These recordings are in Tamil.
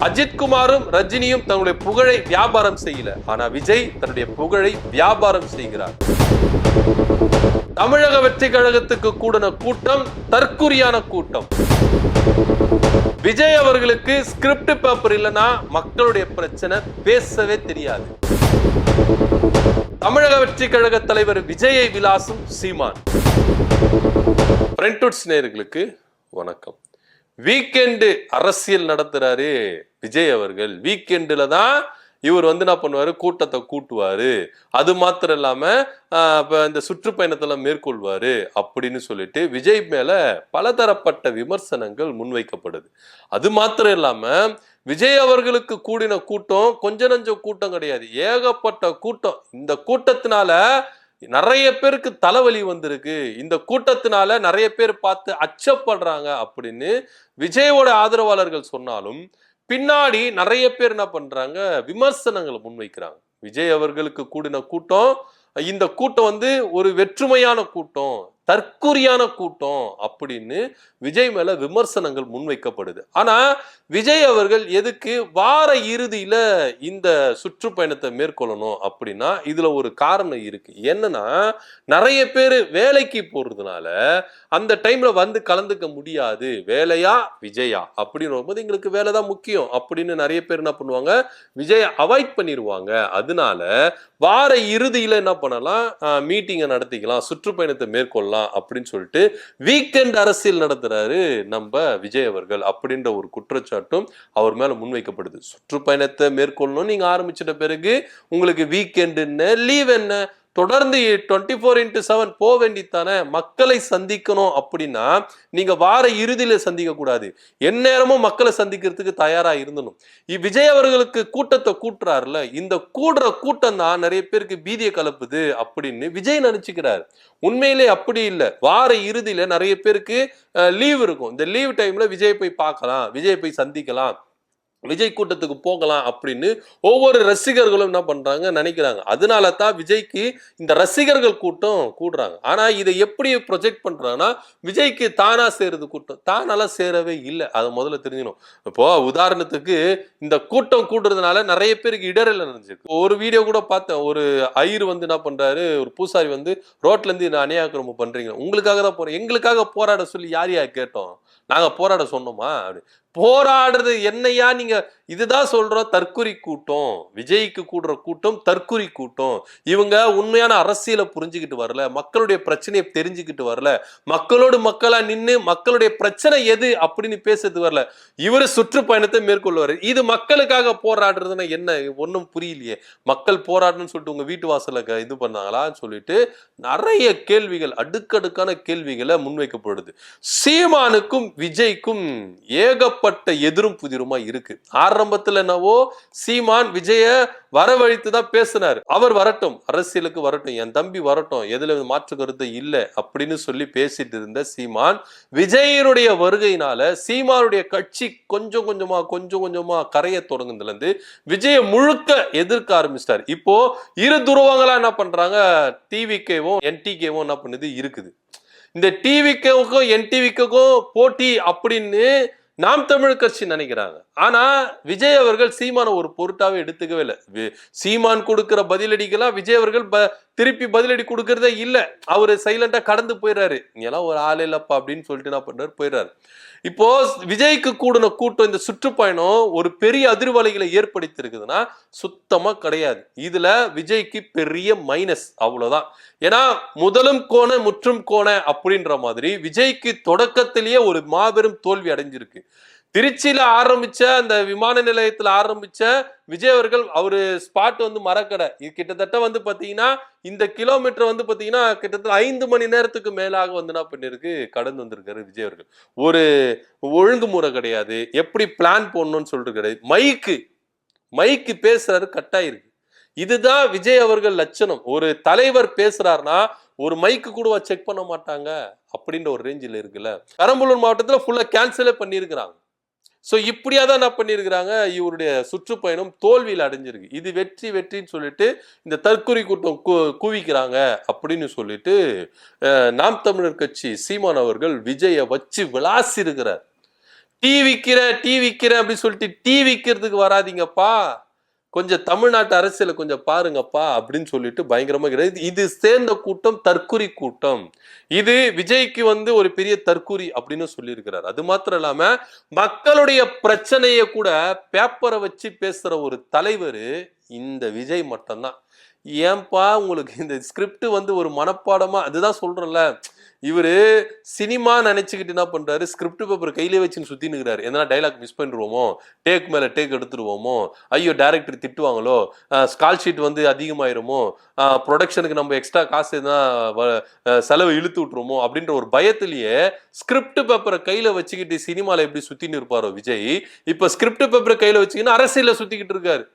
அஜித்குமாரும் ரஜினியும் தன்னுடைய புகழை வியாபாரம் செய்யல, ஆனா விஜய் தன்னுடைய புகழை வியாபாரம் செய்கிறார். தமிழக வெற்றி கழகத்துக்கு கூடின கூட்டம் தற்குறியான கூட்டம். விஜய் அவர்களுக்கு ஸ்கிரிப்ட் பேப்பர் இல்லைன்னா மக்களுடைய பிரச்சனை பேசவே தெரியாது. தமிழக வெற்றி கழக தலைவர் விஜயை விலாசும் சீமான். ஃப்ரெண்ட்வுட்ஸ் நேயர்களுக்கு வணக்கம். வீக்கெண்டு அரசியல் நடத்துறாரு விஜய் அவர்கள். வீக்கெண்டுல தான் இவர் என்ன பண்ணுவாரு, கூட்டத்தை கூட்டுவாரு. அது மாத்திரம் இல்லாம இந்த சுற்றுப்பயணத்துல மேற்கொள்வாரு அப்படின்னு சொல்லிட்டு விஜய் மேல பலதரப்பட்ட விமர்சனங்கள் முன்வைக்கப்படுது. அது மாத்திரம் இல்லாம விஜய் அவர்களுக்கு கூடின கூட்டம் கொஞ்ச நஞ்ச கூட்டம் கிடையாது, ஏகப்பட்ட கூட்டம். இந்த கூட்டத்தினால நிறைய பேருக்கு தலைவலி வந்திருக்கு, இந்த கூட்டத்தினால நிறைய பேர் பார்த்து அச்சப்படுறாங்க அப்படின்னு விஜயோட ஆதரவாளர்கள் சொன்னாலும் பின்னாடி நிறைய பேர் என்ன பண்றாங்க, விமர்சனங்களை முன்வைக்கிறாங்க. விஜய் அவர்களுக்கு கூடின கூட்டம், இந்த கூட்டம் ஒரு வெற்றுமையான கூட்டம், தற்குறியான கூட்டம் அப்படின்னு விஜய் மேல விமர்சனங்கள் முன்வைக்கப்படுது. ஆனா விஜய் அவர்கள் எதுக்கு வார இறுதியில இந்த சுற்றுப்பயணத்தை மேற்கொள்ளணும் அப்படின்னா இதுல ஒரு காரணம் இருக்கு. என்னன்னா நிறைய பேர் வேலைக்கு போறதுனால அந்த டைம்ல கலந்துக்க முடியாது. வேலையா விஜயா அப்படின்னு வரும்போது எங்களுக்கு வேலை தான் முக்கியம் அப்படின்னு நிறைய பேர் என்ன பண்ணுவாங்க, விஜய் அவாய்ட் பண்ணிடுவாங்க. அதனால வார இறுதியில என்ன பண்ணலாம், மீட்டிங்கை நடத்திக்கலாம், சுற்றுப்பயணத்தை மேற்கொள்ளலாம் அப்படின்னு சொல்லிட்டு வீக்கெண்ட் அரசியல் நடத்துறாரு நம்ம விஜய் அவர்கள் அப்படின்ற ஒரு குற்றச்சாட்டும் அவர் மேல முன்வைக்கப்படுது. சுற்றுப்பயணத்தை மேற்கொள்ளணும் நீங்க ஆரம்பிச்சிட்ட பிறகு உங்களுக்கு வீக்கெண்ட் என்ன, லீவ் என்ன, தொடர்ந்து 24x7 போக வேண்டித்தானே. மக்களை சந்திக்கணும் அப்படின்னா நீங்க வார இறுதியில சந்திக்க கூடாது, எந்நேரமும் மக்களை சந்திக்கிறதுக்கு தயாரா இருந்தணும். விஜய் அவர்களுக்கு கூட்டத்தை கூட்டுறாருல, இந்த கூட்டம் தான் நிறைய பேருக்கு பீதியை கலப்புது அப்படின்னு விஜய் நினைச்சுக்கிறார். உண்மையிலே அப்படி இல்லை. வார இறுதியில நிறைய பேருக்கு லீவ் இருக்கும். இந்த லீவ் டைம்ல விஜய் போய் பார்க்கலாம், விஜய் போய் சந்திக்கலாம், விஜய் கூட்டத்துக்கு போகலாம் அப்படின்னு ஒவ்வொரு ரசிகர்களும் என்ன பண்றாங்க, நினைக்கிறாங்க. அதனால தான் விஜய்க்கு இந்த ரசிகர்கள் கூட்டம் கூடுறாங்க. ஆனா இதை எப்படி ப்ரொஜெக்ட் பண்றாங்கன்னா விஜய்க்கு தானா சேருது கூட்டம், தானால சேரவே இல்லை. அதை முதல்ல தெரிஞ்சுக்கணும். இப்போ உதாரணத்துக்கு இந்த கூட்டம் கூடுறதுனால நிறைய பேருக்கு இடரில் நினைச்சிருக்கு. ஒரு வீடியோ கூட பார்த்தேன், ஒரு ஐயர் என்ன பண்றாரு, ஒரு பூசாரி ரோட்ல இருந்து அநியாயக்கிரமம் பண்றீங்க, உங்களுக்காக தான் போறேன், எங்களுக்காக போராட சொல்லி யார் கேட்டோம், நாங்க போராட சொன்னோமா? அப்படி போராடுறது என்னையா நீங்க இதுதான் சொல்றோம். தற்குறி கூட்டம், விஜய்க்கு கூடுற கூட்டம் தற்குறி கூட்டம். இவங்க உண்மையான அரசியலை புரிஞ்சுக்கிட்டு வரல, மக்களுடைய பிரச்சனையை தெரிஞ்சுக்கிட்டு வரல, மக்களோடு மக்களா நின்று மக்களுடைய பிரச்சனை எது அப்படின்னு பேசுறது வரல. இவரு சுற்றுப்பயணத்தை மேற்கொள்வாரு. இது மக்களுக்காக போராடுறதுன்னா என்ன, ஒன்றும் புரியலையே. மக்கள் போராடணும்னு சொல்லிட்டு உங்க வீட்டு வாசல இது பண்ணாங்களான்னு சொல்லிட்டு நிறைய கேள்விகள், அடுக்கடுக்கான கேள்விகளை முன்வைக்கப்படுது. சீமானுக்கும் விஜய்க்கும் ஏகப்பட்ட எதிரும் புதிருமா இருக்கு. ஆரம்பத்துல என்னவோ சீமான் விஜய வரவழைத்துதான் பேசினார். அவர் வரட்டும், அரசியலுக்கு வரட்டும், என் தம்பி வரட்டும், எதுல மாற்று கருத்து இல்லை அப்படின்னு சொல்லி பேசிட்டு இருந்த சீமான் விஜயனுடைய வருகையினால சீமானுடைய கட்சி கொஞ்சம் கொஞ்சமா கரைய தொடங்குதுல இருந்து விஜய முழுக்க எதிர்க்க ஆரம்பிச்சிட்டார். இப்போ இரு துருவங்களா என்ன பண்றாங்க, டிவிகேவும் என்டிகேவும் என்ன பண்ணுது இருக்குது. இந்த டிவிகேவுக்கும் என்டிவிக்கும் போட்டி அப்படின்னு நாம் தமிழ் கட்சி நினைக்கிறாங்க. ஆனா விஜய் அவர்கள் சீமான ஒரு பொருட்டாவே எடுத்துக்கவே இல்லை. சீமான் கொடுக்கிற பதிலடிக்கெல்லாம் விஜய் அவர்கள் திருப்பி பதிலடி கொடுக்கறதே இல்லை. அவரு சைலண்டா கடந்து போயிடுறாரு. இங்கெல்லாம் ஒரு ஆள் இல்லப்பா அப்படின்னு சொல்லிட்டு என்ன பண்றாரு, போயிடுறாரு. இப்போ விஜய்க்கு கூடின கூட்டம் இந்த சுற்றுப்பயணம் ஒரு பெரிய அதிர்வலைகளை ஏற்படுத்தி இருக்குதுன்னா சுத்தமா கிடையாது. இதுல விஜய்க்கு பெரிய மைனஸ், அவ்வளவுதான். ஏன்னா முதலும் கோண முற்றும் கோண அப்படின்ற மாதிரி விஜய்க்கு தொடக்கத்திலேயே ஒரு மாபெரும் தோல்வி அடைஞ்சிருக்கு. திருச்சியில ஆரம்பிச்ச அந்த விமான நிலையத்துல ஆரம்பிச்ச விஜய் அவர்கள் அவரு ஸ்பாட் மரக்கடை. இது கிட்டத்தட்ட பாத்தீங்கன்னா இந்த கிலோமீட்டர் பாத்தீங்கன்னா கிட்டத்தட்ட 5 மணி நேரத்துக்கு மேலாக என்ன பண்ணிருக்கு, கடந்து வந்திருக்காரு விஜய் அவர்கள். ஒரு ஒழுங்குமுறை கிடையாது, எப்படி பிளான் போடணும்னு சொல்லிட்டு கிடையாது. மைக்கு பேசுறாரு, கட்டாயிருக்கு. இதுதான் விஜய் அவர்கள் லட்சணம். ஒரு தலைவர் பேசுறாருன்னா ஒரு மைக்கு கூட செக் பண்ண மாட்டாங்க அப்படின்ற ஒரு ரேஞ்சில் இருக்குல்ல. பெரம்பலூர் மாவட்டத்துல ஃபுல்லா கேன்சலே பண்ணியிருக்கிறாங்க. ஸோ இப்படியா தான் என்ன பண்ணியிருக்கிறாங்க, இவருடைய சுற்றுப்பயணம் தோல்வியில் அடைஞ்சிருக்கு. இது வெற்றின்னு சொல்லிட்டு இந்த தற்குறி கூட்டம் குவிக்கிறாங்க அப்படின்னு சொல்லிட்டு நாம் தமிழர் கட்சி சீமான் அவர்கள் விஜயை வச்சு விளாசி இருக்கிறார். டீ விக்கிறேன் அப்படின்னு சொல்லிட்டு டீ விக்கிறதுக்கு வராதிங்கப்பா, கொஞ்சம் தமிழ்நாட்டு அரசியல கொஞ்சம் பாருங்கப்பா அப்படின்னு சொல்லிட்டு பயங்கரமா இது சேர்ந்த கூட்டம் தற்குறி கூட்டம். இது விஜய்க்கு ஒரு பெரிய தற்குறி அப்படின்னு சொல்லியிருக்கிறார். அது மாத்திரம் இல்லாம மக்களுடைய பிரச்சனைய கூட பேப்பரை வச்சு பேசுற ஒரு தலைவர் இந்த விஜய் மட்டும்தான். ஏன்பா உங்களுக்கு இந்த ஸ்கிரிப்ட் ஒரு மனப்பாடமா, அதுதான் சொல்றேன்ல, இவரு சினிமா நினைச்சுக்கிட்டு என்ன பண்றாரு, ஸ்கிரிப்ட் பேப்பர் கையிலே வச்சுன்னு சுத்தி நிற்கிறாரு. எதனா டைலாக் மிஸ் பண்ணிடுவோமோ, டேக் மேல டேக் எடுத்துருவோமோ, ஐயோ டைரக்டர் திட்டுவாங்களோ, ஸ்கால் ஷீட் அதிகமாயிருமோ, ப்ரொடக்ஷனுக்கு நம்ம எக்ஸ்ட்ரா காசு எதனா செலவு இழுத்து விட்டுருமோ அப்படின்ற ஒரு பயத்திலேயே ஸ்கிரிப்ட் பேப்பரை கையில வச்சுக்கிட்டு சினிமால எப்படி சுத்தின்னு இருப்பாரோ விஜய், இப்ப ஸ்கிரிப்ட் பேப்பரை கையில வச்சுக்கின்னு அரசியல சுத்திக்கிட்டு இருக்காரு.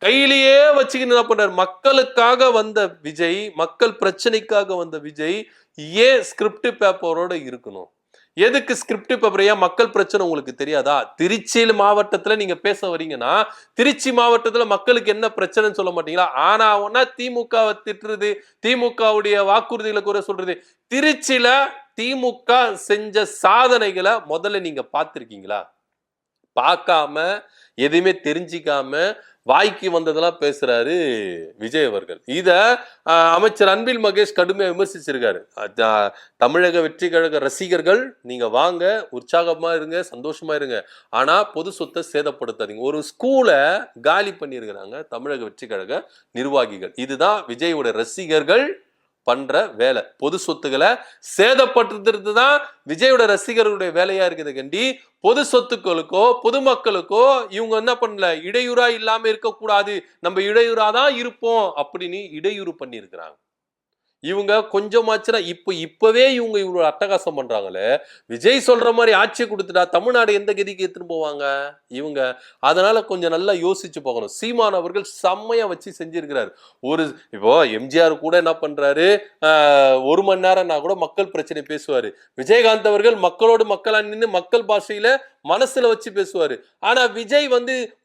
கையிலேயே வச்சுக்கிட்டு என்ன பண்றாரு, மக்களுக்காக வந்த விஜய், மக்கள் பிரச்சனைக்காக வந்த விஜய் ஏன் ஸ்கிரிப்ட் பேப்பரோட இருக்கணும்? எதுக்கு ஸ்கிரிப்ட் பேப்பர்? ஏன் மக்கள் பிரச்சனை உங்களுக்கு தெரியாதா? திருச்சி மாவட்டத்துல நீங்க பேச வரீங்கன்னா, திருச்சி மாவட்டத்துல மக்களுக்கு என்ன பிரச்சனைன்னு சொல்ல மாட்டீங்களா? ஆனா ஒன்னா திமுகவை திட்டுறது, திமுகவுடைய வாக்குறுதிகளை குறை சொல்றது. திருச்சியில திமுக செஞ்ச சாதனைகளை முதல்ல நீங்க பார்த்திருக்கீங்களா? பார்க்காம, எதுவுமே தெரிஞ்சிக்காம வாய்க்கு வந்ததெல்லாம் பேசுறாரு விஜய் அவர்கள். இத அமைச்சர் அன்பில் மகேஷ் கடுமையா விமர்சிச்சிருக்காரு. தமிழக வெற்றி கழக ரசிகர்கள் நீங்க வாங்க, உற்சாகமா இருங்க, சந்தோஷமா இருங்க, ஆனா பொது சொத்தை சேதப்படுத்தாதீங்க. ஒரு ஸ்கூலை காலி பண்ணியிருக்கிறாங்க தமிழக வெற்றி கழக நிர்வாகிகள். இதுதான் விஜயோட ரசிகர்கள் பண்ற வேலை. பொது சொத்துக்களை சேதப்படுத்துறது தான் விஜயோட ரசிகர்களுடைய வேலையா இருக்குது கண்டி. பொது சொத்துக்களுக்கோ பொதுமக்களுக்கோ இவங்க என்ன பண்ணல, இடையூறா இல்லாம இருக்கக்கூடாது, நம்ம இடையூறாதான் இருப்போம் அப்படின்னு இடையூறு பண்ணி இருக்கிறாங்க. இவங்க கொஞ்சமாச்சுனா இப்பவே இவங்க இவ்வளவு அட்டகாசம் பண்றாங்களே, விஜய் சொல்ற மாதிரி ஆட்சி கொடுத்துட்டா தமிழ்நாடு எந்த கதிக்கு எடுத்துட்டு போவாங்க இவங்க? அதனால கொஞ்சம் நல்லா யோசிச்சு போகணும். சீமான் அவர்கள் செம்மையா வச்சு செஞ்சிருக்கிறார். இப்போ எம்ஜிஆர் கூட என்ன பண்றாரு, 1 மணி நேரம்னா கூட மக்கள் பிரச்சனை பேசுவாரு. விஜயகாந்த் அவர்கள் மக்களோடு மக்களா நின்று மக்கள் பாஷையில மனசுல வச்சு பேசுவாரு. ஆனா விஜய்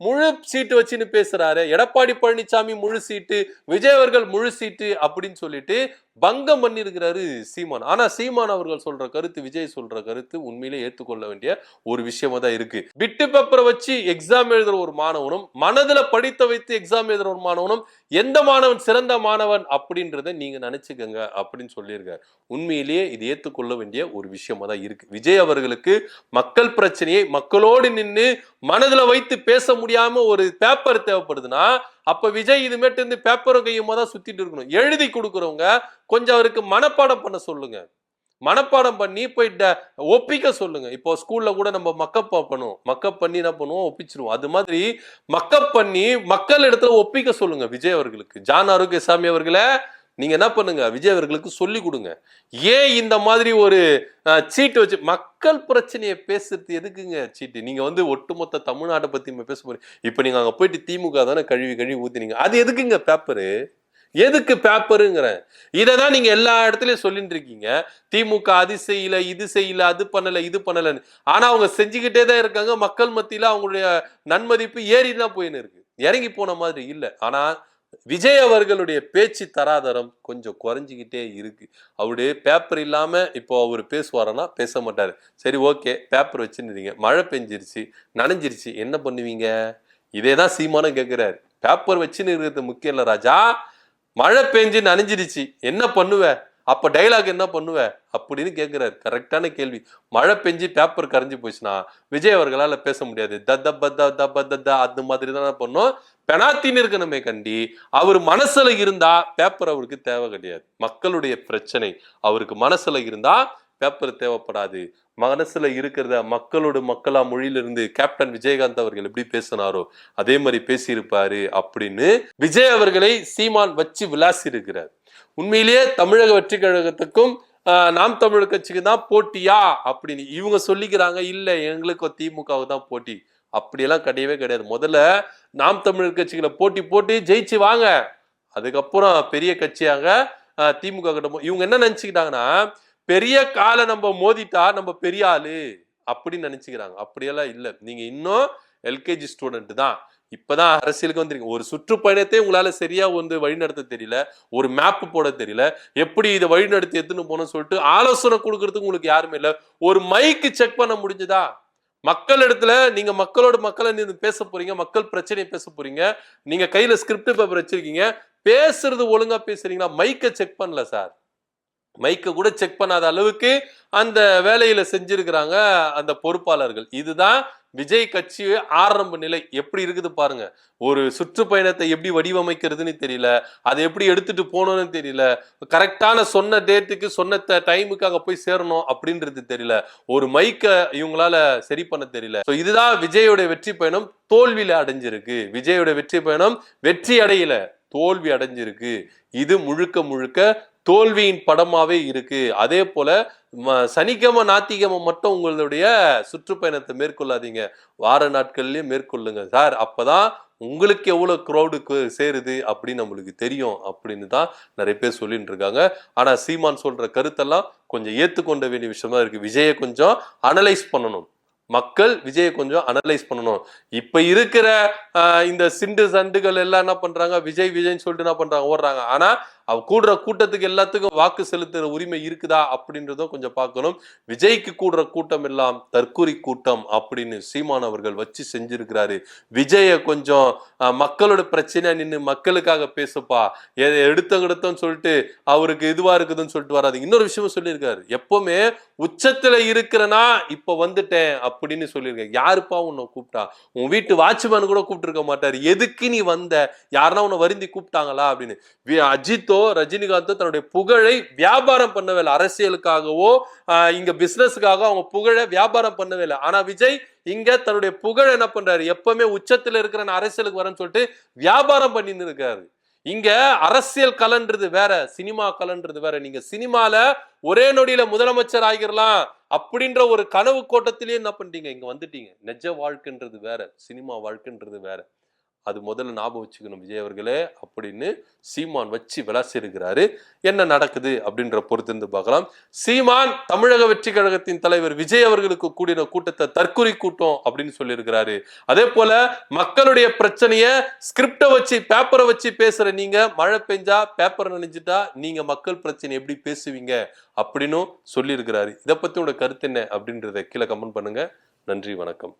முழு சீட்டு வச்சுன்னு பேசுறாரு. எடப்பாடி பழனிசாமி முழு சீட்டு, விஜய் அவர்கள் முழு சீட்டு அப்படின்னு சொல்லிட்டு பங்கம் பண்ணி இருக்கிறாரு சீமான். ஆனா சீமான் அவர்கள் சொல்ற கருத்து, விஜய் சொல்ற கருத்து உண்மையிலே ஏற்றுக்கொள்ள வேண்டிய ஒரு விஷயமா தான் இருக்கு. பிட்டு பேப்பரை வச்சு எக்ஸாம் எழுதுற ஒரு மாணவனும், மனதுல படித்த வைத்து எக்ஸாம் எழுதுற ஒரு மாணவனும், எந்த மாணவன் சிறந்த மாணவன் அப்படின்றத நீங்க நினைச்சுக்கங்க அப்படின்னு சொல்லியிருக்காரு. உண்மையிலேயே இது ஏற்றுக்கொள்ள வேண்டிய ஒரு விஷயமா தான் இருக்கு. விஜய் அவர்களுக்கு மக்கள் பிரச்சனையை மக்களோடு நின்று மனதுல வைத்து பேச முடியாம ஒரு பேப்பர் தேவைப்படுதுன்னா, அப்ப விஜய் இதுமேட்டு இருந்து பேப்பரும் கையுமா தான் சுத்திட்டு இருக்கணும். எழுதி கொடுக்குறவங்க கொஞ்சம் அவருக்கு மனப்பாடம் பண்ண சொல்லுங்க. மனப்பாடம் பண்ணி போயிட்ட ஒப்பிக்க சொல்லுங்க. இப்போ ஸ்கூல்ல கூட நம்ம மக்கப் பண்ணுவோம், மக்கப் பண்ணி என்ன பண்ணுவோம், ஒப்பிச்சிருவோம். அது மாதிரி மக்கப் பண்ணி மக்கள் இடத்துல ஒப்பிக்க சொல்லுங்க விஜய் அவர்களுக்கு. ஜான் ஆரோக்கியசாமி அவர்களை நீங்க என்ன பண்ணுங்க, விஜய் அவர்களுக்கு சொல்லி கொடுங்க. ஏன் இந்த மாதிரி ஒரு சீட்டு வச்சு மக்கள் பிரச்சனையை பேசுறது எதுக்குங்க சீட்டு? நீங்க ஒட்டுமொத்த தமிழ்நாட்டை பத்தி பேச போறீங்க. இப்ப நீங்க அங்க போயிட்டு திமுக தானே கழுவி கழுவி ஊத்தினீங்க, அது எதுக்குங்க பேப்பரு? எதுக்கு பேப்பருங்கிறேன்? இததான் நீங்க எல்லா இடத்துலயும் சொல்லிட்டு இருக்கீங்க. திமுக அது செய்யல, இது செய்யல, அது பண்ணல, இது பண்ணலன்னு. ஆனா அவங்க செஞ்சுக்கிட்டே தான் இருக்காங்க. மக்கள் மத்தியில அவங்களுடைய நன்மதிப்பு ஏறிதான் போயின்னு இருக்கு, இறங்கி போன மாதிரி இல்ல. ஆனா விஜய் அவர்களுடைய பேச்சு தராதரம் கொஞ்சம் குறைஞ்சிக்கிட்டே இருக்கு. அவருடைய பேப்பர் இல்லாம இப்போ அவர் பேசுவாரன்னா பேச மாட்டாரு. சரி ஓகே, பேப்பர் வச்சுருந்தீங்க, மழை பெஞ்சிருச்சு, நனைஞ்சிருச்சு, என்ன பண்ணுவீங்க? இதேதான் சீமானும் கேட்கிறாரு. பேப்பர் வச்சுன்னு இருக்கிறது முக்கியம் இல்ல ராஜா, மழை பெஞ்சு நனைஞ்சிருச்சு என்ன பண்ணுவ, அப்ப டைலாக் என்ன பண்ணுவ அப்படின்னு கேட்கிறாரு. கரெக்டான கேள்வி. மழை பெஞ்சு பேப்பர் கரைஞ்சு போச்சுன்னா விஜய் அவர்களால பேச முடியாது. அது மாதிரி தான் பண்ணும். பெனாத்தின்னு இருக்கணுமே கண்டி. அவர் மனசுல இருந்தா பேப்பர் அவருக்கு தேவை கிடையாது. மக்களுடைய பிரச்சனை அவருக்கு மனசுல இருந்தா பேப்பர் தேவைப்படாது. மனசுல இருக்கிறத மக்களோட மக்களா மொழியிலிருந்து கேப்டன் விஜயகாந்த் அவர்கள் எப்படி பேசினாரோ அதே மாதிரி பேசியிருப்பாரு அப்படின்னு விஜய் அவர்களை சீமான் வச்சு விளாசி இருக்கிறார். உண்மையிலேயே தமிழக வெற்றி கழகத்துக்கும் நாம் தமிழர் கட்சிக்கு தான் போட்டியா அப்படின்னு இவங்க சொல்லிக்கிறாங்க. இல்ல எங்களுக்கு திமுகவு தான் போட்டி, அப்படியெல்லாம் கிடையவே கிடையாது. முதல்ல நாம் தமிழர் கட்சிகளை போட்டி போட்டு ஜெயிச்சு வாங்க, அதுக்கப்புறம் பெரிய கட்சியாக திமுக கிட்ட. இவங்க என்ன நினைச்சுக்கிட்டாங்கன்னா, பெரிய காலை நம்ம மோதிட்டா நம்ம பெரிய ஆளு அப்படின்னு நினைச்சுக்கிறாங்க. அப்படியெல்லாம் இல்ல. நீங்க இன்னும் எல்கேஜி ஸ்டூடெண்ட் தான். இப்பதான் அரசியலுக்கு வந்துருக்கீங்க. ஒரு சுற்றுப்பயணத்தை உங்களால சரியா வழிநடத்த தெரியல, ஒரு மேப் போட தெரியல, எப்படி இதை வழிநடத்தி எடுத்துன்னு போனோம்னு சொல்லிட்டு ஆலோசனை கொடுக்கறதுக்கு உங்களுக்கு யாருமே இல்ல. ஒரு மைக்கு செக் பண்ண முடிஞ்சதா? மக்கள் இடத்துல நீங்க மக்களோட மக்களை நீங்க பேச போறீங்க, மக்கள் பிரச்சனையை பேச போறீங்க, நீங்க கையில ஸ்கிரிப்ட் பேப்பர் வச்சிருக்கீங்க, பேசுறது ஒழுங்கா பேசுறீங்களா? மைக்க செக் பண்ணல சார். மைக்க கூட செக் பண்ணாத அளவுக்கு அந்த வேலையில செஞ்சிருக்கிறாங்க அந்த பொறுப்பாளர்கள். இதுதான் விஜய் கட்சி ஆரம்ப நிலை எப்படி இருக்குது பாருங்க. ஒரு சுற்றுப்பயணத்தை எப்படி வடிவமைக்கிறதுன்னு தெரியல, அதை எப்படி எடுத்துட்டு போகணும்னு தெரியல, கரெக்டான சொன்ன டேட்டுக்கு சொன்ன டைமுக்கு அங்க போய் சேரணும் அப்படின்றது தெரியல, ஒரு மைக்க இவங்களால சரி பண்ண தெரியல. இதுதான் விஜயோட வெற்றி பயணம் தோல்வியில அடைஞ்சிருக்கு. விஜயோட வெற்றி பயணம் வெற்றி அடையல, தோல்வி அடைஞ்சிருக்கு. இது முழுக்க முழுக்க தோல்வியின் படமாவே இருக்கு. அதே போல சனிக்கிழமை ஞாயிற்றுக்கிழமை மட்டும் உங்களுடைய சுற்றுப்பயணத்தை மேற்கொள்ளாதீங்க, வார நாட்கள்லயே மேற்கொள்ளுங்க சார். அப்பதான் உங்களுக்கு எவ்வளவு க்ரௌடுக்கு சேருது அப்படின்னு நம்மளுக்கு தெரியும் அப்படின்னு தான் நிறைய பேர் சொல்லிட்டு இருக்காங்க. ஆனா சீமான் சொல்ற கருத்தெல்லாம் கொஞ்சம் ஏத்துக்கொண்ட வேண்டிய விஷயமா இருக்கு. விஜயை கொஞ்சம் அனலைஸ் பண்ணணும், மக்கள் விஜயை கொஞ்சம் அனலைஸ் பண்ணணும். இப்ப இருக்கிற இந்த சிண்டு சண்டுகள் எல்லாம் என்ன பண்றாங்க, விஜய் விஜய்ன்னு சொல்லிட்டு என்ன பண்றாங்க, ஓடுறாங்க. ஆனா அவ கூடுற கூட்டத்துக்கு எல்லாத்துக்கும் வாக்கு செலுத்துற உரிமை இருக்குதா அப்படின்றதும் கொஞ்சம் பார்க்கணும். விஜய்க்கு கூடுற கூட்டம் எல்லாம் தற்கொலை கூட்டம் அப்படின்னு சீமான் அவர்கள் வச்சு செஞ்சிருக்கிறாரு. விஜய கொஞ்சம் மக்களோட பிரச்சனை நின்று மக்களுக்காக பேசுப்பா, எடுத்தோன்னு சொல்லிட்டு அவருக்கு இதுவா இருக்குதுன்னு சொல்லிட்டு வராது. இன்னொரு விஷயமும் சொல்லியிருக்காரு, எப்பவுமே உச்சத்துல இருக்கிறனா இப்ப வந்துட்டேன் அப்படின்னு சொல்லியிருக்கேன். யாருப்பா உன்னை கூப்பிட்டா? உன் வீட்டு வாட்ச்மேன் கூட கூப்பிட்டு இருக்க மாட்டாரு. எதுக்கு நீ வந்த? யாருன்னா உன்னை வருந்தி கூப்பிட்டாங்களா அப்படின்னு. அஜித்தோ ரஜினிகாந்தோ தன்னுடைய புகழை வியாபாரம் பண்ணவே இல்லை, அரசியலுக்காகவோ இங்க பிசினஸுக்காக அவங்க புகழை வியாபாரம் பண்ணவே இல்லை. ஆனா விஜய் இங்க தன்னுடைய புகழ் என்ன பண்றாரு, எப்பவுமே உச்சத்துல இருக்கிற அரசியலுக்கு வரேன்னு சொல்லிட்டு வியாபாரம் பண்ணின்னு இருக்காரு. இங்க அரசியல் கலன்றது வேற, சினிமா கலன்றது வேற. நீங்க சினிமால ஒரே நொடியில முதலமைச்சர் ஆகிடலாம் அப்படின்ற ஒரு கனவு கோட்டத்திலேயே என்ன பண்றீங்க, இங்க வந்துட்டீங்க. நிஜ வாழ்க்கைன்றது வேற, சினிமா வாழ்க்கைன்றது வேற. அது முதல்ல ஞாபகம் வச்சுக்கணும் விஜய் அவர்களே அப்படின்னு சீமான் வச்சு விளாசிருக்கிறாரு. என்ன நடக்குது அப்படின்ற பொறுத்து இருந்து பார்க்கலாம். சீமான் தமிழக வெற்றி கழகத்தின் தலைவர் விஜய் அவர்களுக்கு கூடின கூட்டத்தை தற்கொலை கூட்டம் அப்படின்னு சொல்லியிருக்கிறாரு. அதே போல மக்களுடைய பிரச்சனைய ஸ்கிரிப்ட வச்சு பேப்பரை வச்சு பேசுற நீங்க, மழை பெஞ்சா பேப்பர் நினைஞ்சிட்டா நீங்க மக்கள் பிரச்சனை எப்படி பேசுவீங்க அப்படின்னு சொல்லியிருக்கிறாரு. இதை பத்தி உங்களோட கருத்து என்ன அப்படின்றத கீழே கமெண்ட் பண்ணுங்க. நன்றி, வணக்கம்.